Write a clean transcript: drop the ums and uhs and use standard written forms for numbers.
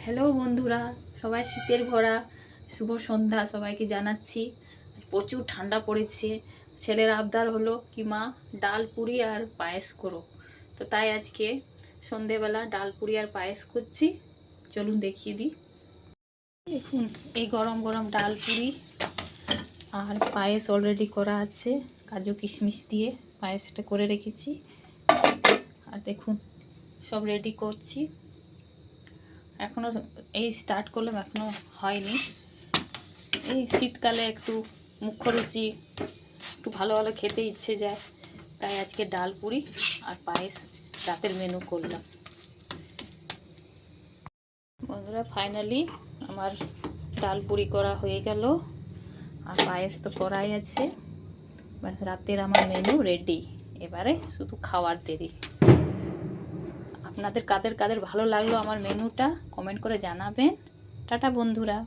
Hello বন্ধুরা, সবাই শীতের ভরা শুভ সন্ধ্যা সবাইকে জানাচ্ছি। প্রচুর ঠান্ডা পড়েছে। ছেলের আবদার হলো কি মা ডাল পুরি আর পায়েস করো, তো তাই আজকে সন্ধেবেলা ডাল পুরি আর পায়েস করছি। চলুন দেখিয়ে দিই। দেখুন, এই গরম গরম ডাল পুরি আর পায়েস অলরেডি করা আছে। কাজু কিশমিশ দিয়ে পায়েসটা করে রেখেছি। আর দেখুন সব রেডি করছি। এখনও এই স্টার্ট করলাম, এখনও হয়নি। এই শীতকালে একটু মুখরুচি একটু ভালো ভালো খেতে ইচ্ছে যায়, তাই আজকে ডাল পুরি আর পায়েস রাতের মেনু করলাম। বন্ধুরা, ফাইনালি আমার ডাল পুরি করা হয়ে গেল আর পায়েস তো করাই আছে। ব্যাস, রাতের আমার মেনু রেডি। এবারে শুধু খাওয়ার দেরি। আপনাদের কাদের কাদের ভালো লাগলো আমার মেনুটা কমেন্ট করে জানাবেন। টাটা বন্ধুরা।